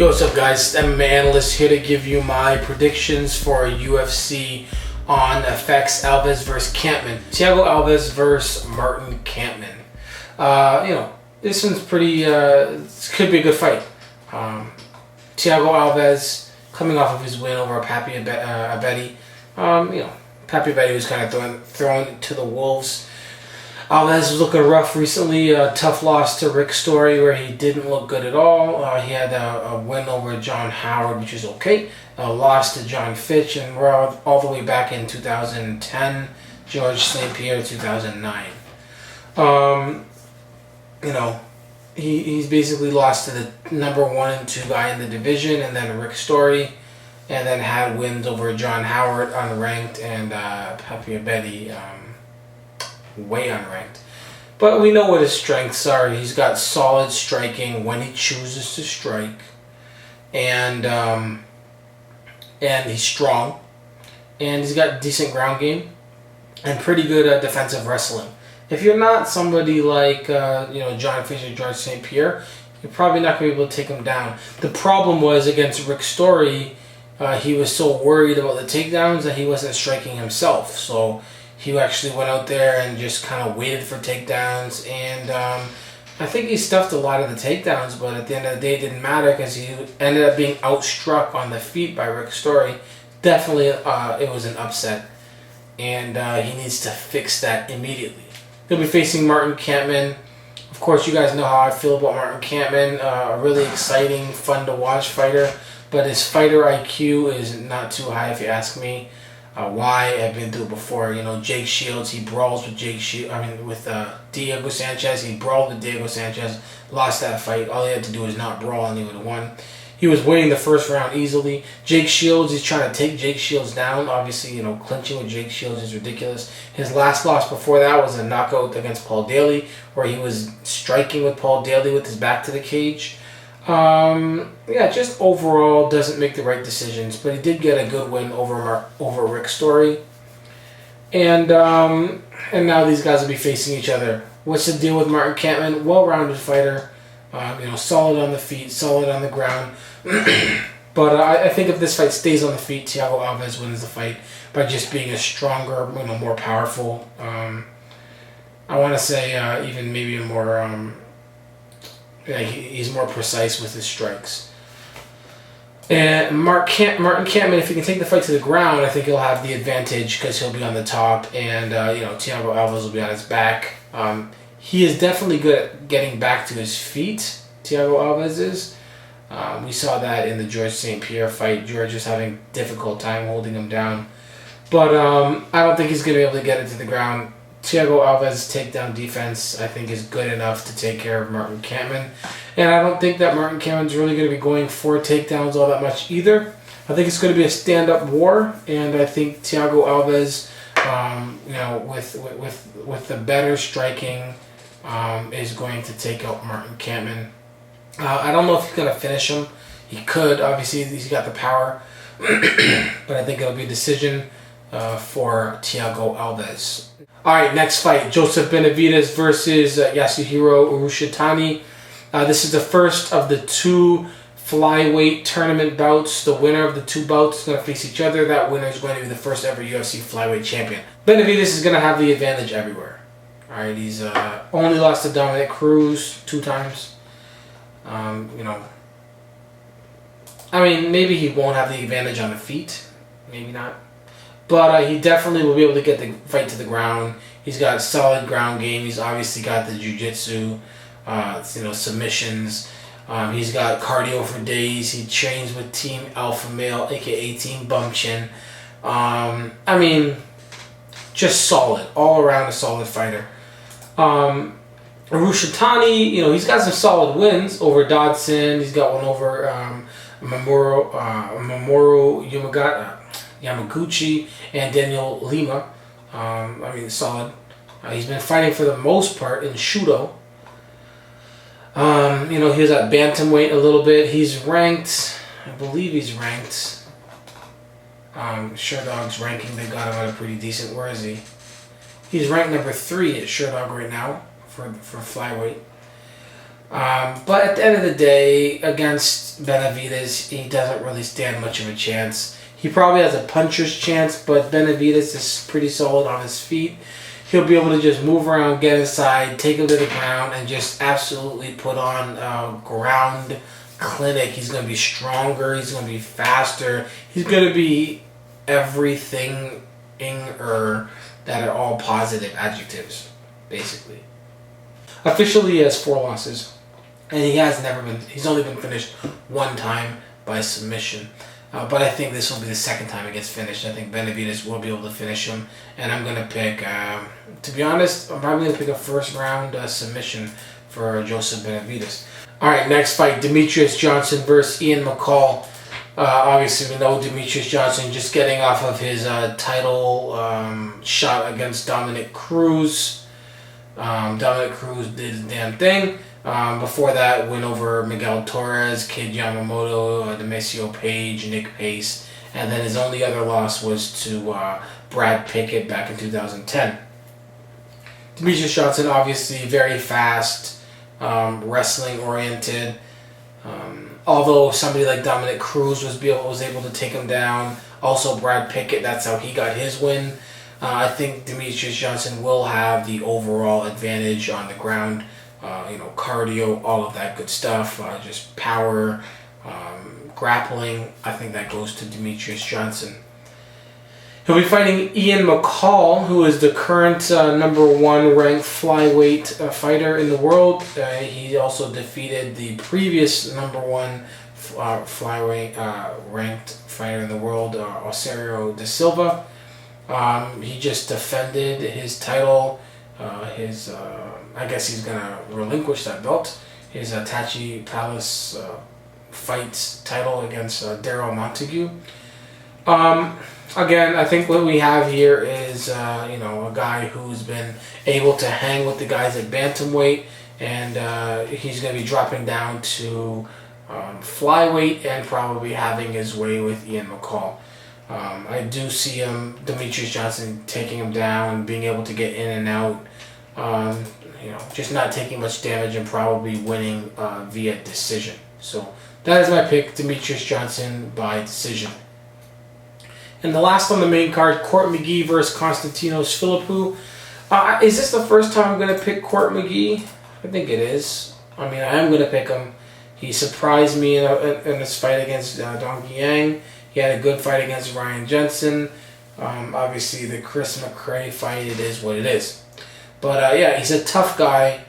Yo, what's up guys? MMA Analyst here to give you my predictions for UFC on FX Alves versus Kampmann. Thiago Alves versus Martin Kampmann. This one's pretty, this could be a good fight. Thiago Alves coming off of his win over Papi Abedi. Papi Abedi was kind of thrown to the wolves. Alves was looking rough recently. A tough loss to Rick Story where he didn't look good at all. He had a win over John Howard, which is okay. A loss to John Fitch, and we're all the way back in 2010. George St. Pierre, 2009. He's basically lost to the number 1 and 2 guy in the division, and then Rick Story, and then had wins over John Howard, unranked, and Papi Abedi, way unranked. But we know what his strengths are. He's got solid striking when he chooses to strike, and he's strong, and he's got decent ground game and pretty good defensive wrestling. If you're not somebody like John Fisher, George St. Pierre, you're probably not going to be able to take him down. The problem was against Rick Story, he was so worried about the takedowns that he wasn't striking himself. So he actually went out there and just kind of waited for takedowns, and I think he stuffed a lot of the takedowns, but at the end of the day it didn't matter because he ended up being outstruck on the feet by Rick Story. Definitely it was an upset, and he needs to fix that immediately. He'll be facing Martin Kampmann. Of course, you guys know how I feel about Martin Kampmann. A really exciting, fun to watch fighter, but his fighter IQ is not too high if you ask me. Why? I've been through it before. Jake Shields, he brawls with Diego Sanchez. He brawled with Diego Sanchez, lost that fight. All he had to do was not brawl and he would have won. He was winning the first round easily. Jake Shields, he's trying to take Jake Shields down. Obviously, clinching with Jake Shields is ridiculous. His last loss before that was a knockout against Paul Daly, where he was striking with Paul Daly with his back to the cage. Just overall doesn't make the right decisions, but he did get a good win over Rick Story. And now these guys will be facing each other. What's the deal with Martin Kampmann? Well-rounded fighter. Solid on the feet, solid on the ground. But I think if this fight stays on the feet, Thiago Alves wins the fight by just being a stronger, more powerful. I want to say even maybe a more. He's more precise with his strikes. And Martin Kampmann, if he can take the fight to the ground, I think he'll have the advantage because he'll be on the top, and Thiago Alves will be on his back. He is definitely good at getting back to his feet. Thiago Alves is. We saw that in the George St. Pierre fight. George is having a difficult time holding him down, but I don't think he's going to be able to get it to the ground. Thiago Alves' takedown defense, I think, is good enough to take care of Martin Kampmann. And I don't think that Martin Kampmann's really going to be going for takedowns all that much either. I think it's going to be a stand-up war, and I think Thiago Alves, with the better striking, is going to take out Martin Kampmann. I don't know if he's going to finish him. He could. Obviously, he's got the power. But I think it'll be a decision for Thiago Alves. All right, next fight, Joseph Benavidez versus Yasuhiro Urushitani. This is the first of the 2 flyweight tournament bouts. The winner of the 2 bouts is going to face each other. That winner is going to be the first ever UFC Flyweight Champion. Benavidez is going to have the advantage everywhere. All right, he's only lost to Dominic Cruz 2 times. Maybe he won't have the advantage on the feet. Maybe not. But he definitely will be able to get the fight to the ground. He's got a solid ground game. He's obviously got the jiu-jitsu, submissions. He's got cardio for days. He trains with Team Alpha Male, a.k.a. Team Bum Chin. Just solid. All around a solid fighter. Urushitani, he's got some solid wins over Dodson. He's got one over Mamoru Yamaguchi and Daniel Lima. Solid. He's been fighting for the most part in Shudo. He was at bantamweight a little bit. He's ranked, I believe he's ranked. Sherdog's ranking, they got him at a pretty decent. Where is he? He's ranked number 3 at Sherdog right now for flyweight. But at the end of the day, against Benavidez, he doesn't really stand much of a chance. He probably has a puncher's chance, but Benavidez is pretty solid on his feet. He'll be able to just move around, get inside, take him to the ground, and just absolutely put on ground clinic. He's going to be stronger. He's going to be faster. He's going to be everything that are all positive adjectives, basically. Officially, he has 4 losses, and he's only been finished 1 time by submission. But I think this will be the 2nd time it gets finished. I think Benavidez will be able to finish him, and I'm going to pick, to be honest, I'm probably going to pick a first round submission for Joseph Benavidez. Alright, next fight, Demetrious Johnson versus Ian McCall. Obviously, we know Demetrious Johnson just getting off of his title shot against Dominic Cruz. Dominic Cruz did his damn thing. Before that, win over Miguel Torres, Kid Yamamoto, Demesio Page, Nick Pace, and then his only other loss was to Brad Pickett back in 2010. Demetrious Johnson, obviously very fast, wrestling oriented. Although somebody like Dominic Cruz was able to take him down. Also Brad Pickett, that's how he got his win. I think Demetrious Johnson will have the overall advantage on the ground. Cardio, all of that good stuff. Just power, grappling. I think that goes to Demetrious Johnson. He'll be fighting Ian McCall, who is the current number 1 ranked flyweight fighter in the world. He also defeated the previous number 1 flyweight ranked fighter in the world, Ossario da Silva. He just defended his title. I guess he's gonna relinquish that belt. His Tachi Palace fight title against Daryl Montague. Again, I think what we have here is a guy who's been able to hang with the guys at bantamweight, and he's gonna be dropping down to flyweight and probably having his way with Ian McCall. I do see Demetrious Johnson taking him down, being able to get in and out. Just not taking much damage and probably winning via decision. So that is my pick, Demetrious Johnson by decision. And the last on the main card, Court McGee versus Konstantinos Philippou. Is this the first time I'm going to pick Court McGee? I think it is. I mean, I am going to pick him. He surprised me in his fight against Donkey Yang. He had a good fight against Ryan Jensen. Obviously, the Chris McCray fight, it is what it is. But yeah, he's a tough guy.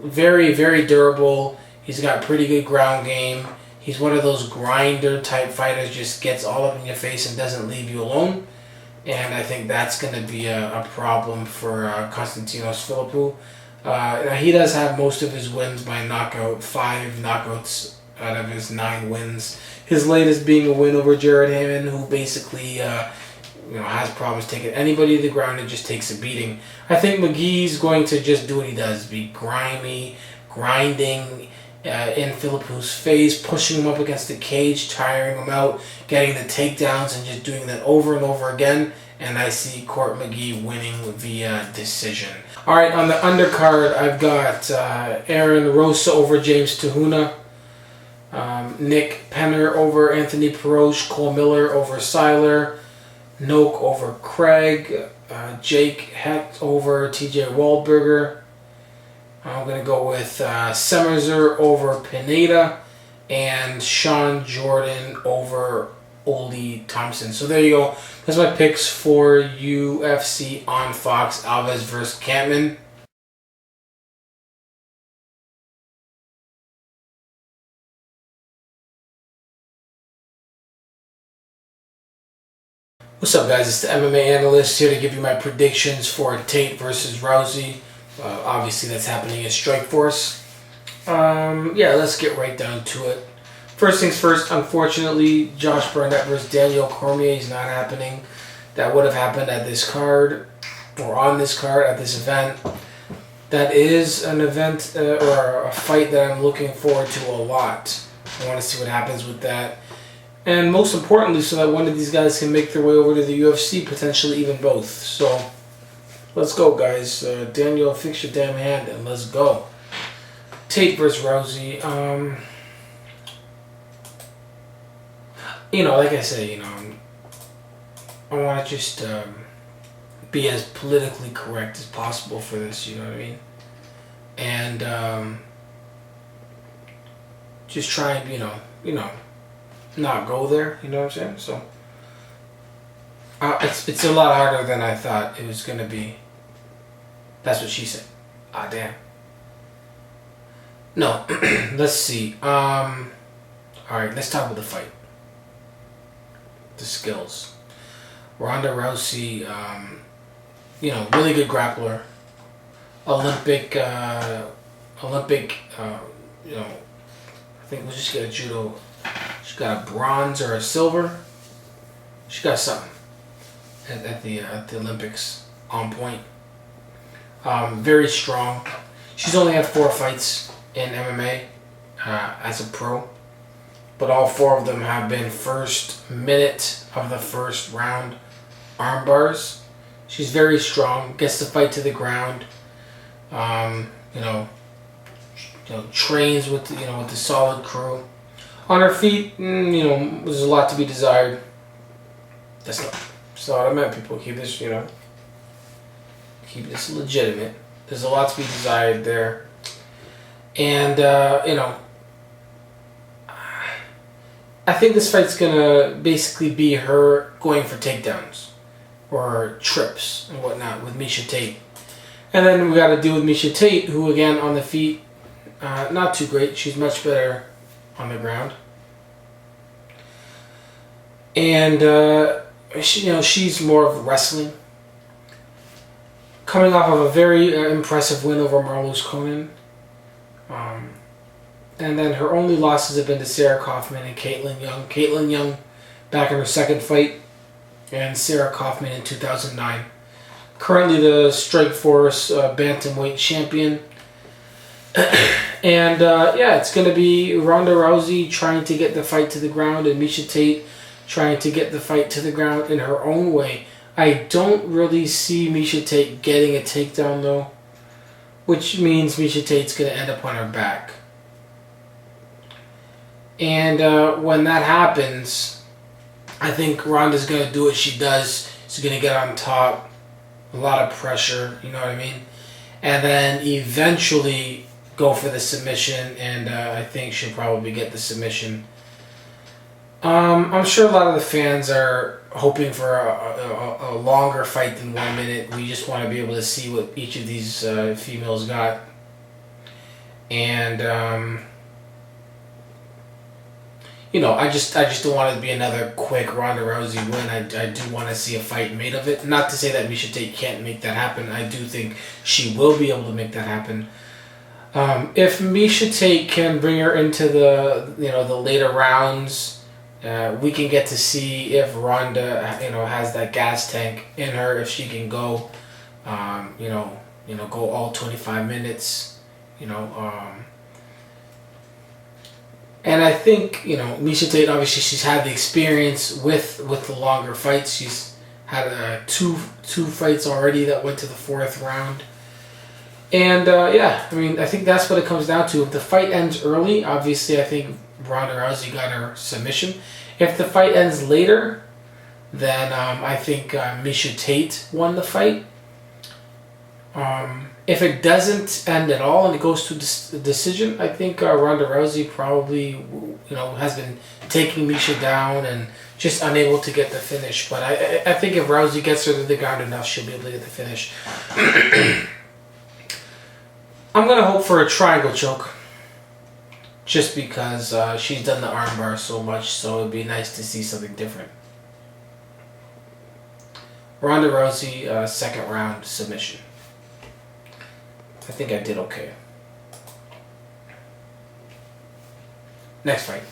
Very, very durable. He's got pretty good ground game. He's one of those grinder type fighters, just gets all up in your face and doesn't leave you alone. And I think that's going to be a problem for Konstantinos Philippou. Now he does have most of his wins by knockout, 5 knockouts out of his 9 wins. His latest being a win over Jared Hamman, who basically has problems taking anybody to the ground and just takes a beating. I think McGee's going to just do what he does, be grimy, grinding in Philippou's face, pushing him up against the cage, tiring him out, getting the takedowns, and just doing that over and over again. And I see Court McGee winning via decision. Alright, on the undercard, I've got Aaron Rosa over James Tahuna, Nick Penner over Anthony Peroche, Cole Miller over Seiler, Noke over Craig, Jake Hecht over TJ Waldberger. I'm going to go with Semerzier over Pineda, and Sean Jordan over Oli Thompson. So there you go. That's my picks for UFC on Fox, Alves versus Kampmann. What's up, guys? It's the MMA Analyst here to give you my predictions for TATE versus ROUSEY. Obviously, that's happening at Strikeforce. Yeah, let's get right down to it. First things first, unfortunately, Josh Barnett versus Daniel Cormier is not happening. That would have happened at this card, or on this card at this event. That is an event or a fight that I'm looking forward to a lot. I want to see what happens with that. And most importantly, so that one of these guys can make their way over to the UFC, potentially even both. So Let's go, guys. Daniel, fix your damn hand and let's go. Tate versus Rousey. Like I said, I want to just be as politically correct as possible for this, you know what I mean? And just try and, not go there, you know what I'm saying? So, it's a lot harder than I thought it was going to be. That's what she said. Ah, damn. No, let's see. Alright, let's talk about the fight. The skills. Ronda Rousey, really good grappler. Olympic, I think we'll just get a judo. She got a bronze or a silver. She got something at the Olympics on point. Very strong. She's only had 4 fights in MMA as a pro, but all 4 of them have been first minute of the first round arm bars. She's very strong. Gets the fight to the ground. Trains with the solid crew. On her feet, there's a lot to be desired. That's not what I meant, people. Keep this, keep this legitimate. There's a lot to be desired there. And, I think this fight's gonna basically be her going for takedowns or trips and whatnot with Miesha Tate. And then we got to deal with Miesha Tate, who again on the feet, not too great. She's much better on the ground. And she's more of wrestling. Coming off of a very impressive win over Marloes Coenen. And then her only losses have been to Sarah Kaufman and Caitlin Young. Caitlin Young back in her second fight, and Sarah Kaufman in 2009. Currently the Strikeforce bantamweight champion. And it's going to be Ronda Rousey trying to get the fight to the ground and Miesha Tate trying to get the fight to the ground in her own way. I don't really see Miesha Tate getting a takedown though, which means Miesha Tate's going to end up on her back. And when that happens, I think Ronda's going to do what she does. She's going to get on top, a lot of pressure, you know what I mean? And then eventually go for the submission, and I think she'll probably get the submission. I'm sure a lot of the fans are hoping for a longer fight than 1 minute. We just want to be able to see what each of these females got. And I just don't want it to be another quick Ronda Rousey win. I do want to see a fight made of it. Not to say that Miesha Tate can't make that happen. I do think she will be able to make that happen. If Miesha Tate can bring her into the later rounds, we can get to see if Ronda has that gas tank in her. If she can go, go all 25 minutes, And I think, Miesha Tate, obviously she's had the experience with the longer fights. She's had two fights already that went to the 4th round. And, I think that's what it comes down to. If the fight ends early, obviously I think Ronda Rousey got her submission. If the fight ends later, then I think Miesha Tate won the fight. If it doesn't end at all and it goes to a decision, I think Ronda Rousey probably, has been taking Miesha down and just unable to get the finish. But I think if Rousey gets her to the ground enough, she'll be able to get the finish. I'm going to hope for a triangle choke. Just because she's done the armbar so much, so it'd be nice to see something different. Ronda Rousey, 2nd round submission. I think I did okay. Next fight.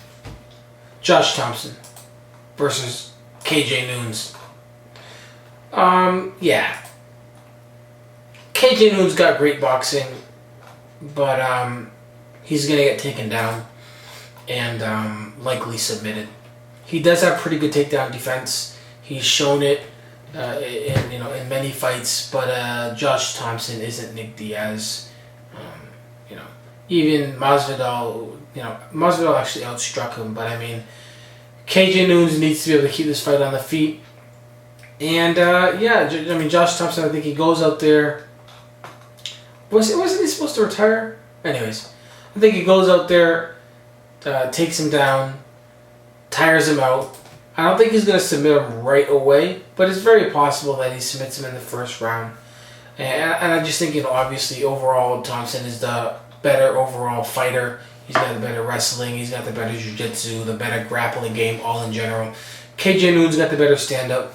Josh Thompson versus KJ Noons. KJ Noons got great boxing, but he's going to get taken down and likely submitted. He does have pretty good takedown defense. He's shown it in many fights, but Josh Thompson isn't Nick Diaz. Even Masvidal, Masvidal actually outstruck him, but I mean, KJ Noons needs to be able to keep this fight on the feet. And Josh Thompson, I think he goes out there. Wasn't he supposed to retire? Anyways, I think he goes out there, takes him down, tires him out. I don't think he's going to submit him right away, but it's very possible that he submits him in the first round. And I just think, obviously, overall, Thompson is the better overall fighter. He's got the better wrestling. He's got the better jiu-jitsu, the better grappling game, all in general. KJ Noon's got the better stand-up,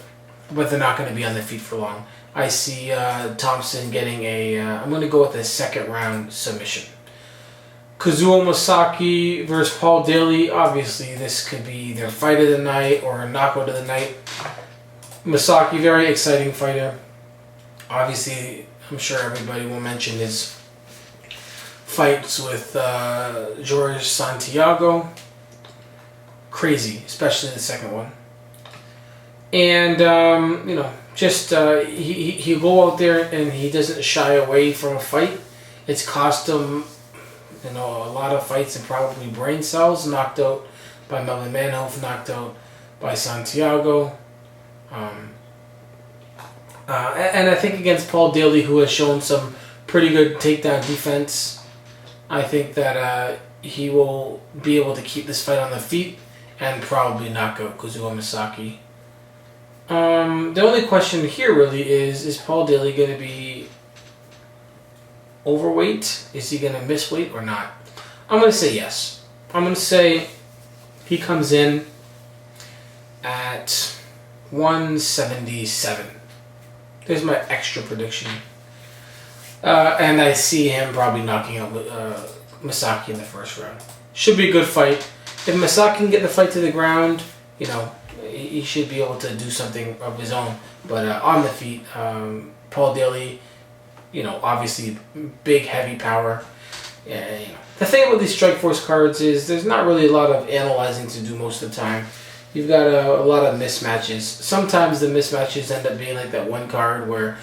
but they're not going to be on their feet for long. I see Thompson getting I'm going to go with a second-round submission. Kazuo Masaki versus Paul Daly. Obviously, this could be their fight of the night or a knockout of the night. Masaki, very exciting fighter. Obviously, I'm sure everybody will mention his fights with George Santiago. Crazy, especially the second one. And, he'll go out there and he doesn't shy away from a fight. It's cost him, a lot of fights and probably brain cells. Knocked out by Melvin Manhoef, knocked out by Santiago. And I think against Paul Daly, who has shown some pretty good takedown defense, I think that he will be able to keep this fight on the feet and probably knock out Kazuo Masaki. The only question here really is Paul Daly going to be overweight? Is he going to miss weight or not? I'm going to say yes. I'm going to say he comes in at 177. There's my extra prediction. And I see him probably knocking out Masaki in the first round. Should be a good fight. If Masaki can get the fight to the ground, he should be able to do something of his own. But on the feet, Paul Daly, obviously big, heavy power. The thing about these Strikeforce cards is there's not really a lot of analyzing to do most of the time. You've got a lot of mismatches. Sometimes the mismatches end up being like that one card where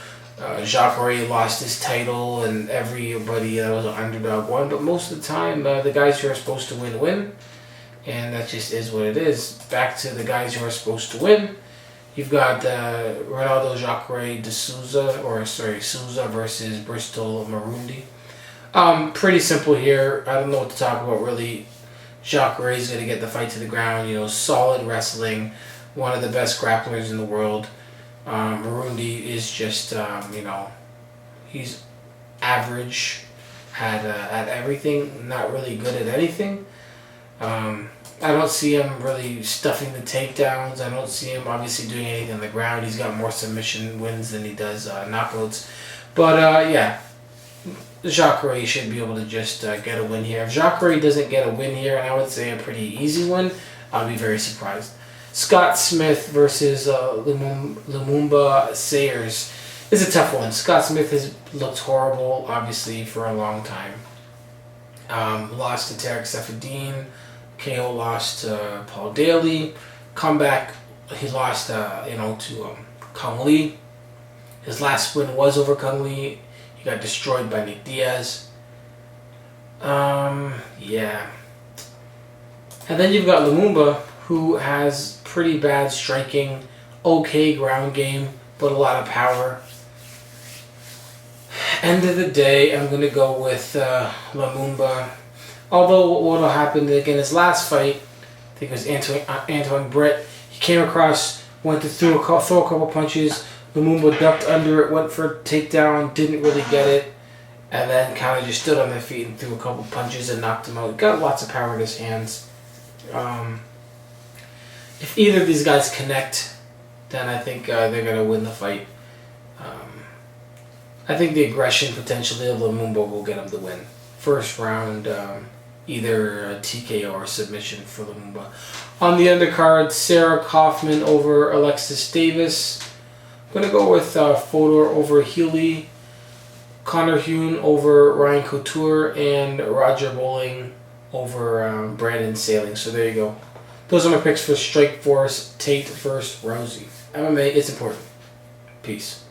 Jacare lost his title and everybody that was an underdog won. But most of the time, the guys who are supposed to win. And that just is what it is. Back to the guys who are supposed to win. You've got Ronaldo Jacare Souza versus Bristol Marundi. Pretty simple here. I don't know what to talk about really. Jacare is going to get the fight to the ground. Solid wrestling. One of the best grapplers in the world. Marundi is just, he's average at everything. Not really good at anything. I don't see him really stuffing the takedowns. I don't see him obviously doing anything on the ground. He's got more submission wins than he does knockouts. But Jacare should be able to just get a win here. If Jacare doesn't get a win here, and I would say a pretty easy win, I'll be very surprised. Scott Smith versus Lumumba Sayers is a tough one. Scott Smith has looked horrible, obviously, for a long time. Lost to Tarek Seferdine. KO lost to Paul Daly. Comeback, he lost to Kung Lee. His last win was over Kung Lee. He got destroyed by Nick Diaz. And then you've got Lumumba, who has pretty bad striking, okay ground game, but a lot of power. End of the day, I'm going to go with Lumumba. Although what will happen, again, his last fight, I think it was Antoine Brett, he came across, went to throw a couple punches, Lumumba ducked under it, went for a takedown, didn't really get it, and then kind of just stood on their feet and threw a couple punches and knocked him out. Got lots of power in his hands. If either of these guys connect, then I think they're going to win the fight. I think the aggression potentially of Lumumba will get him the win. First round, either a TKO or submission for Lumumba. On the undercard, Sarah Kaufman over Alexis Davis. I'm going to go with Fodor over Healy, Connor Hune over Ryan Couture, and Roger Bowling over Brandon Sailing. So there you go. Those are my picks for Strikeforce, Tate versus Rousey. MMA, it's important. Peace.